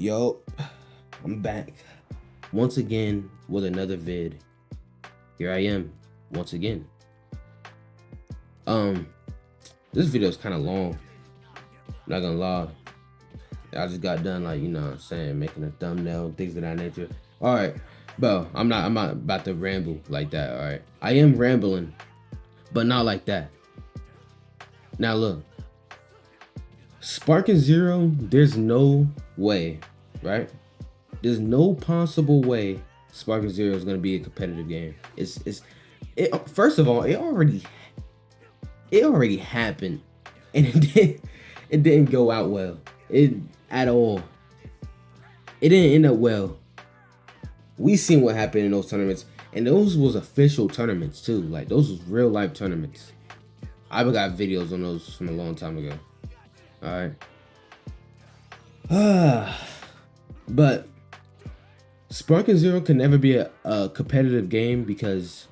Yo, I'm back once again with another vid. Here I am once again. Um, this video is kind of long. Not gonna lie, I just got done what I'm saying, making a thumbnail, things of that nature. All right, bro, I'm not about to ramble like that. All right, I am rambling, but not like that. Now look, Spark and Zero, there's no way, right? There's no possible way Spark and Zero is gonna be a competitive game. It first of all, it already happened, and it didn't go out well. It at all. It didn't end up well. We seen what happened in those tournaments, and those was official tournaments too. Like those was real life tournaments. I've got videos on those from a long time ago. All right. But Spark and Zero can never be a competitive game because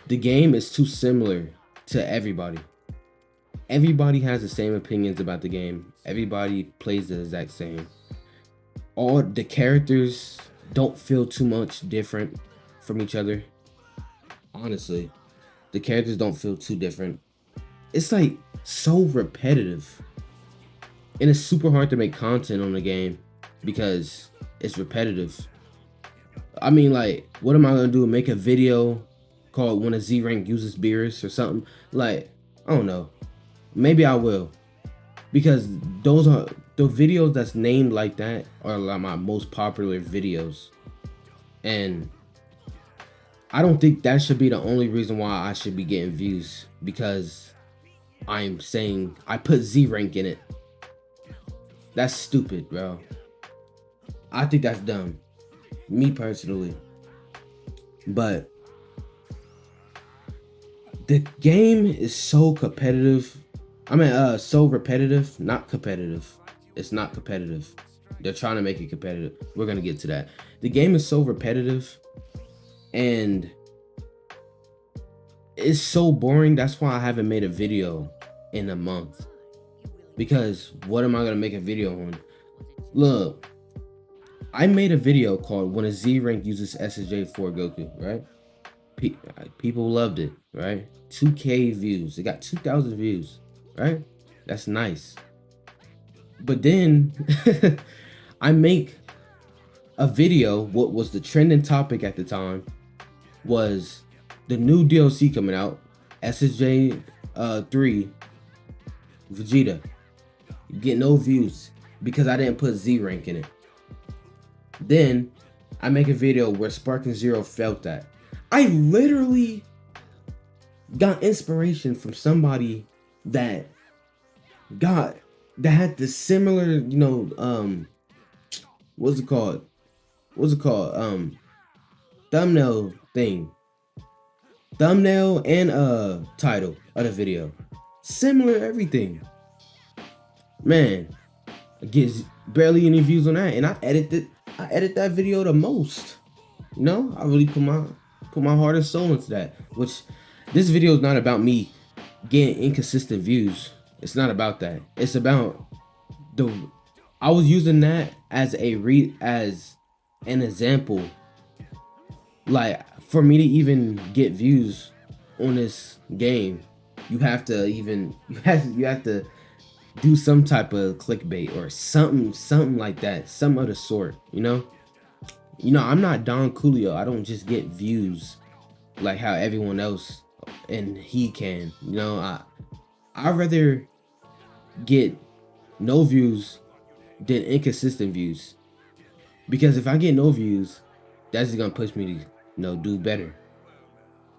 the game is too similar to everybody. Everybody has the same opinions about the game. Everybody plays the exact same. All the characters don't feel too much different from each other. Honestly, the characters don't feel too different. It's like so repetitive. And it's super hard to make content on the game because it's repetitive. I mean, like, what am I gonna do? Make a video called "When a Z rank uses Beerus" or something? Like, I don't know. Maybe I will, because those are the videos that's named like that are like my most popular videos, and I don't think that should be the only reason why I should be getting views because I'm saying I put Z rank in it. That's stupid, bro. I think that's dumb. Me personally. But the game is so competitive. So repetitive, not competitive. It's not competitive. They're trying to make it competitive. We're gonna get to that. The game is so repetitive and it's so boring. That's why I haven't made a video in a month. Because what am I gonna make a video on? Look, I made a video called "When a Z rank uses SSJ for Goku," right? People loved it, right? 2K views. It got 2,000 views, right? That's nice. But then I make a video. What was the trending topic at the time was the new DLC coming out, SSJ 3 Vegeta. Get no views because I didn't put Z rank in it. Then I make a video where Spark and Zero felt that. I literally got inspiration from somebody that had the similar, what's it called? Thumbnail thing. Thumbnail and title of the video. Similar everything. Man, I get barely any views on that, and I edit that video the most. I really put my heart and soul into that. Which this video is not about me getting inconsistent views. It's not about that. It's about I was using that as as an example. Like, for me to even get views on this game, you have to do some type of clickbait or something like that, some of the sort. I'm not Don Coolio. I don't just get views like how everyone else and he can. I'd rather get no views than inconsistent views, because if I get no views, that's just gonna push me to do better.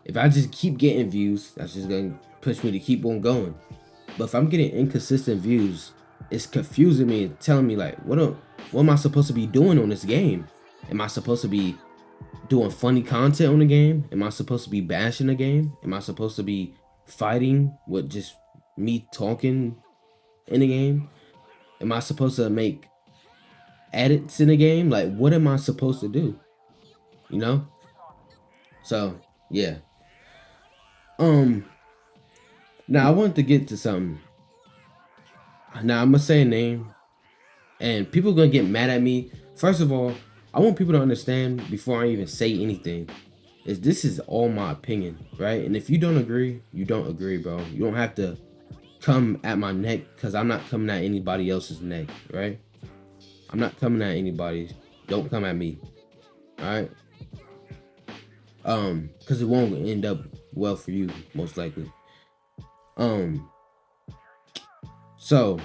If I just keep getting views, that's just gonna push me to keep on going. But if I'm getting inconsistent views, it's confusing me and telling me, like, what am I supposed to be doing on this game? Am I supposed to be doing funny content on the game? Am I supposed to be bashing the game? Am I supposed to be fighting with just me talking in the game? Am I supposed to make edits in the game? Like, what am I supposed to do? So, yeah. Now I wanted to get to something. Now I'm gonna say a name. And people gonna get mad at me. First of all, I want people to understand before I even say anything, is this is all my opinion, right? And if you don't agree, you don't agree, bro. You don't have to come at my neck because I'm not coming at anybody else's neck, right? I'm not coming at anybody. Don't come at me. All right. Because it won't end up well for you, most likely. Um, so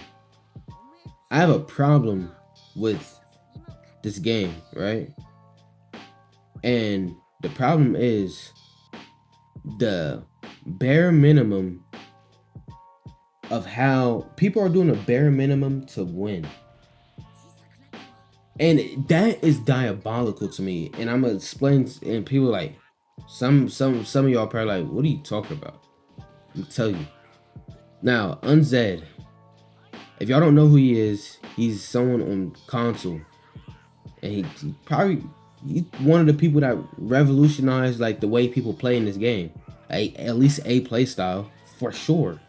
I have a problem with this game, right? And the problem is the bare minimum of how people are doing a bare minimum to win. And that is diabolical to me. And I'm gonna explain, and people like some of y'all probably like, what are you talking about? I'm gonna tell you. Now, Unzed, if y'all don't know who he is, he's someone on console. And he probably he's one of the people that revolutionized like the way people play in this game. At least a play style, for sure.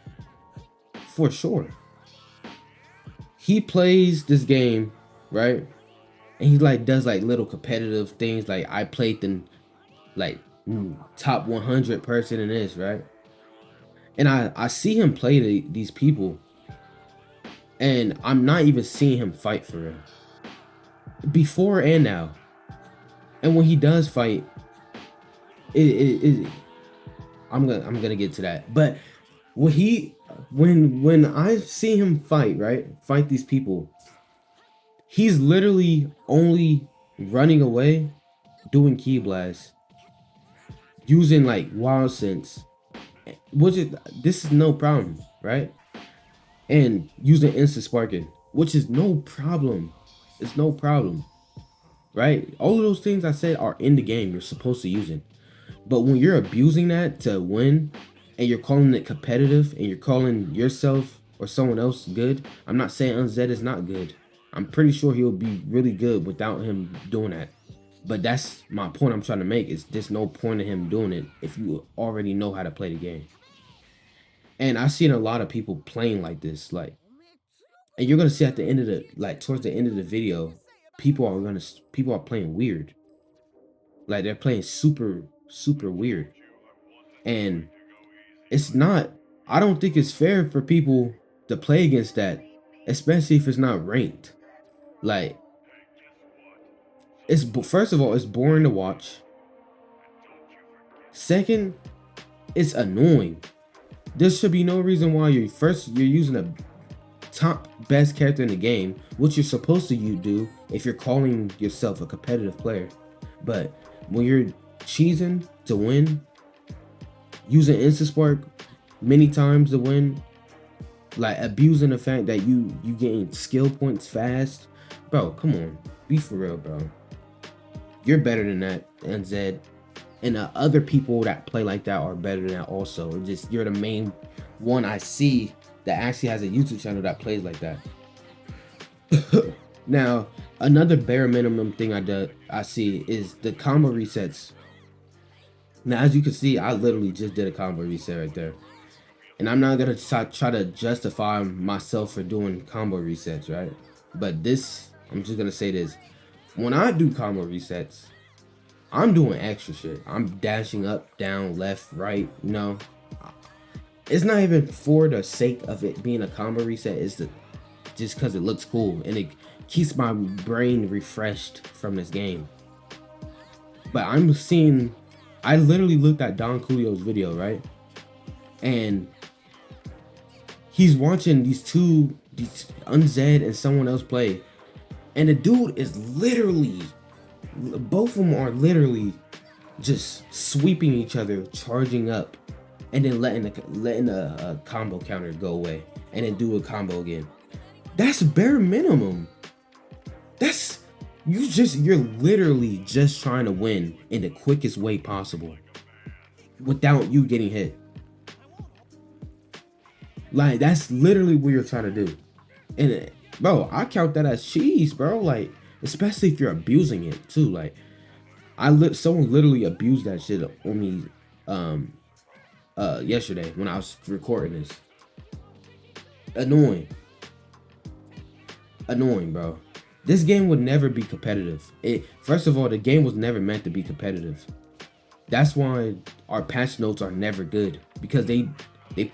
For sure. He plays this game, right? And he like does like little competitive things, like I played the like top 100 person in this, right? And I see him play these people, and I'm not even seeing him fight for real, before and now. And when he does fight, I'm gonna get to that. But when I see him fight, right, fight these people, he's literally only running away, doing key blasts, using like wild sense, which is this is no problem, right? And using instant sparking, which is no problem. It's no problem, right? All of those things I said are in the game. You're supposed to use it, but when you're abusing that to win, and you're calling it competitive, and you're calling yourself or someone else good, I'm not saying Unzed is not good. I'm pretty sure he'll be really good without him doing that. But that's my point I'm trying to make, is there's no point in him doing it if you already know how to play the game. And I've seen a lot of people playing like this, like, and you're gonna see at the end of the, like towards the end of the video, people are playing weird. Like they're playing super weird. And it's not, I don't think it's fair for people to play against that, especially if it's not ranked. Like, it's, first of all, it's boring to watch. Second, it's annoying. There should be no reason why you're using a top best character in the game, which you're supposed to do if you're calling yourself a competitive player. But when you're cheesing to win, using instant spark many times to win, like abusing the fact that you getting skill points fast, bro, come on, be for real, bro. You're better than that, NZ. And other people that play like that are better than that also. Just you're the main one I see that actually has a YouTube channel that plays like that. Now, another bare minimum thing I see is the combo resets. Now, as you can see, I literally just did a combo reset right there. And I'm not gonna try to justify myself for doing combo resets, right? But this, I'm just gonna say this. When I do combo resets, I'm doing extra shit. I'm dashing up, down, left, right, you know. It's not even for the sake of it being a combo reset. It's just because it looks cool and it keeps my brain refreshed from this game. But I literally looked at Don Coolio's video, right? And he's watching these Unzed and someone else play. And the dude is literally, both of them are literally just sweeping each other, charging up, and then letting a combo counter go away, and then do a combo again. That's bare minimum. That's you're literally just trying to win in the quickest way possible without you getting hit. Like that's literally what you're trying to do. And bro, I count that as cheese, bro. Like, especially if you're abusing it too. Like, someone literally abused that shit on me yesterday when I was recording this. Annoying. annoying, bro. This game would never be competitive. First of all, the game was never meant to be competitive. That's why our patch notes are never good, because they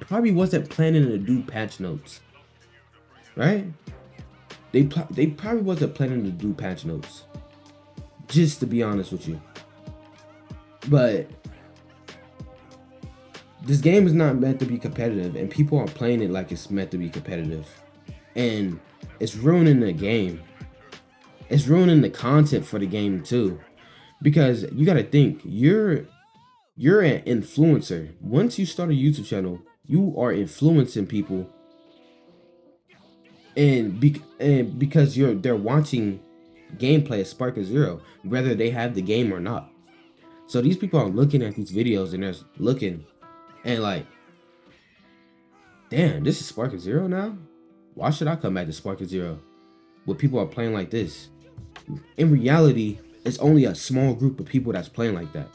probably wasn't planning to do patch notes, right? They probably wasn't planning to do patch notes, just to be honest with you. But this game is not meant to be competitive, and people are playing it like it's meant to be competitive, and it's ruining the game. It's ruining the content for the game too, because you got to think you're an influencer. Once you start a YouTube channel, you are influencing people, and because they're watching gameplay of Sparking Zero, whether they have the game or not. So these people are looking at these videos and they're looking and like, damn, this is Sparking Zero now? Why should I come back to Sparking Zero when people are playing like this? In reality, it's only a small group of people that's playing like that.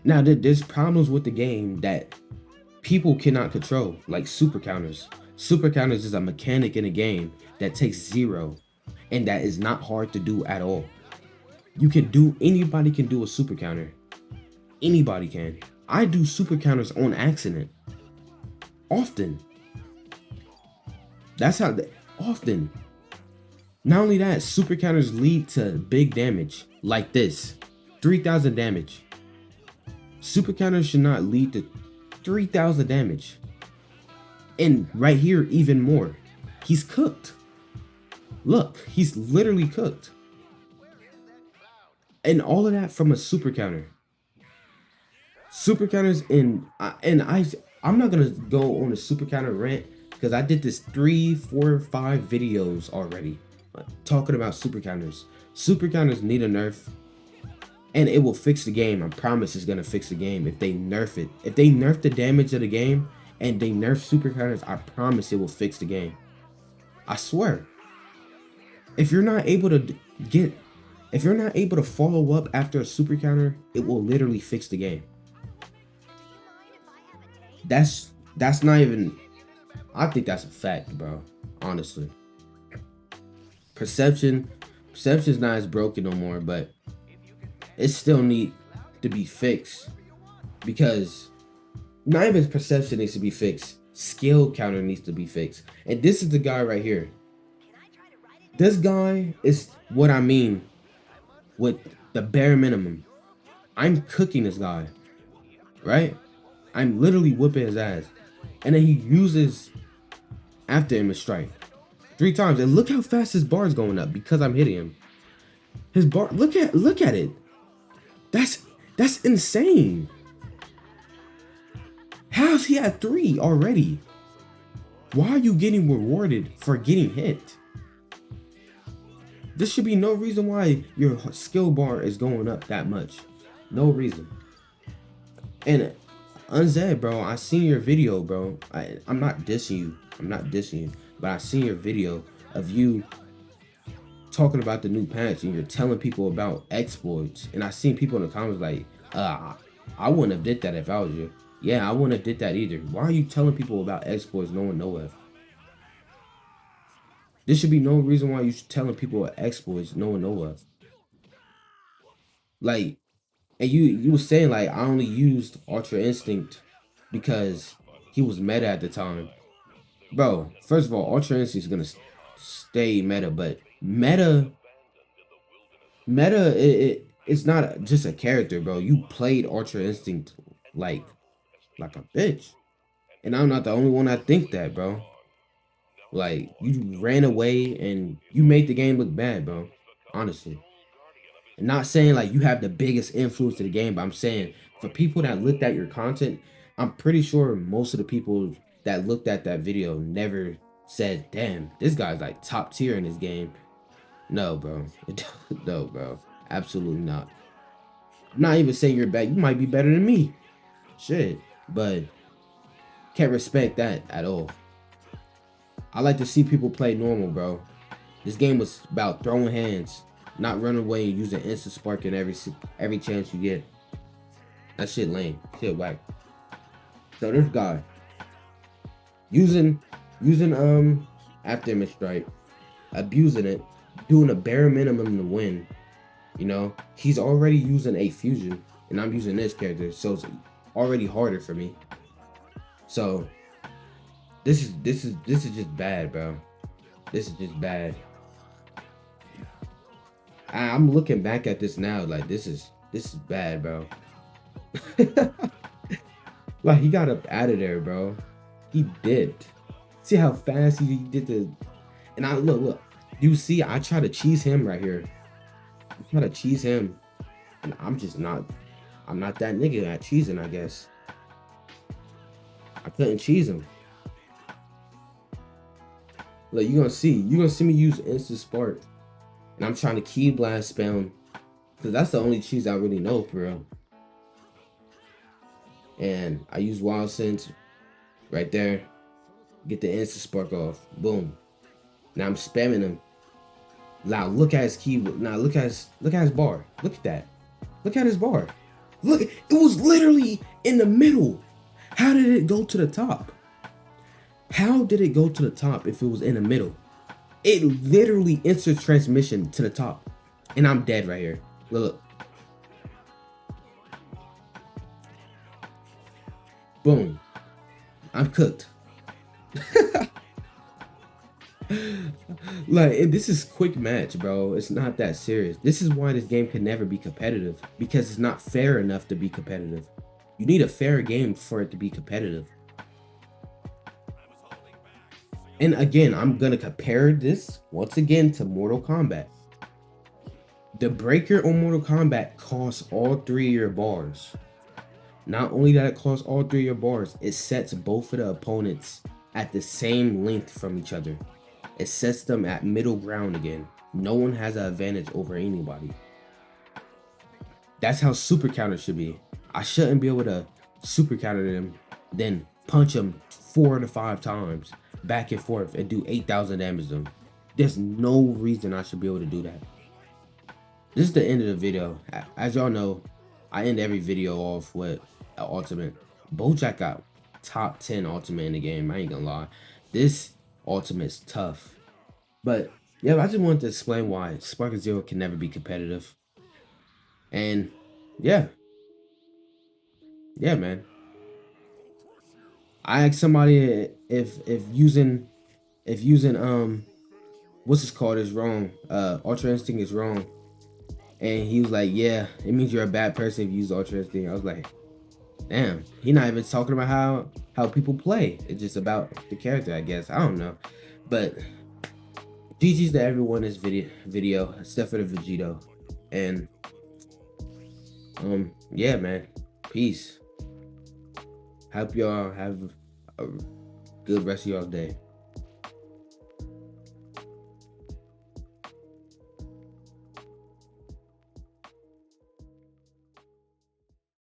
Now, there's problems with the game that people cannot control, like super counters. Super counters is a mechanic in a game that takes 0, and that is not hard to do at all. Anybody can do a super counter. Anybody can. I do super counters on accident. Often. That's how, often. Not only that, super counters lead to big damage, like this. 3,000 damage. Super counters should not lead to 3,000 damage. And right here, even more. He's cooked. Look, he's literally cooked. And all of that from a super counter. Super counters, I'm not gonna go on a super counter rant, because I did this 3, 4, 5 videos already talking about super counters. Super counters need a nerf, and it will fix the game. I promise it's gonna fix the game if they nerf it. If they nerf the damage of the game and they nerf super counters, I promise it will fix the game. I swear. If you're not able to follow up after a super counter, it will literally fix the game. That's not even, I think that's a fact, bro. Honestly. Perception's not as broken no more, but it still need to be fixed, because not even perception needs to be fixed. Skill counter needs to be fixed. And this is the guy right here. This guy is what I mean with the bare minimum. I'm cooking this guy, right? I'm literally whipping his ass. And then he uses after image strike 3 times. And look how fast his bar is going up because I'm hitting him. His bar, look at it. That's insane. How's he at 3 already? Why are you getting rewarded for getting hit? There should be no reason why your skill bar is going up that much. No reason. And Unzed, bro, I seen your video, bro. I'm not dissing you. But I seen your video of you talking about the new patch, and you're telling people about exploits. And I seen people in the comments like, I wouldn't have did that if I was you. Yeah, I wouldn't have did that either. Why are you telling people about exploits no one knows of? There should be no reason why you should telling people about exploits no one knows of. Like, and you was saying like, I only used Ultra Instinct because he was meta at the time. Bro, first of all, Ultra Instinct is gonna stay meta, but meta, it's not just a character, bro. You played Ultra Instinct like a bitch, and I'm not the only one that think that, bro. Like, you ran away and you made the game look bad, bro. Honestly. I'm not saying like you have the biggest influence to the game, but I'm saying for people that looked at your content, I'm pretty sure most of the people that looked at that video never said, damn, this guy's like top tier in this game. No, bro. No, bro. Absolutely not. I'm not even saying you're bad. You might be better than me. Shit. But can't respect that at all. I like to see people play normal, bro. This game was about throwing hands, not running away and using instant sparking every chance you get. That shit lame. Shit whack. So this guy using after image strike, abusing it, doing a bare minimum to win. You know, he's already using a fusion, and I'm using this character, so it's already harder for me. So this is just bad, bro. This is just bad. I'm looking back at this now, like this is bad, bro. Like he got up out of there, bro. He dipped. See how fast he did the. And I look. You see, I try to cheese him right here. I try to cheese him, and I'm just not. I'm not that nigga at cheesing, I guess. I couldn't cheese him. Look, you gonna see. You gonna see me use instant spark, and I'm trying to key blast spam, cause that's the only cheese I really know for real. And I use wild sense right there. Get the instant spark off. Boom. Now I'm spamming him. Now look at his keyboard. Now look at his bar. Look at that. Look at his bar. Look, it was literally in the middle. How did it go to the top? How did it go to the top if it was in the middle? It literally instant transmission to the top. And I'm dead right here. Look. Boom. I'm cooked. Like, this is quick match, bro. It's not that serious. This is why this game can never be competitive, because it's not fair enough to be competitive. You need a fair game for it to be competitive. And again, I'm gonna compare this once again to Mortal Kombat. The breaker on Mortal Kombat costs all 3 of your bars. Not only that it costs all 3 of your bars, it sets both of the opponents at the same length from each other. It sets them at middle ground again. No one has an advantage over anybody. That's how super counter should be. I shouldn't be able to super counter them, then punch them 4 to 5 times back and forth and do 8,000 damage to them. There's no reason I should be able to do that. This is the end of the video. As y'all know, I end every video off with an ultimate. Bojack got top 10 ultimate in the game. I ain't gonna lie. This ultimate's tough. But yeah, I just wanted to explain why Spark Zero can never be competitive. And yeah. Yeah, man. I asked somebody if using what's this called is wrong. Ultra Instinct is wrong. And he was like, yeah, it means you're a bad person if you use Ultra Instinct. I was like, damn, he not even talking about how people play. It's just about the character, I guess. I don't know. But GG's to everyone in this video except for the Vegito. And yeah, man. Peace. Hope y'all have a good rest of y'all's day.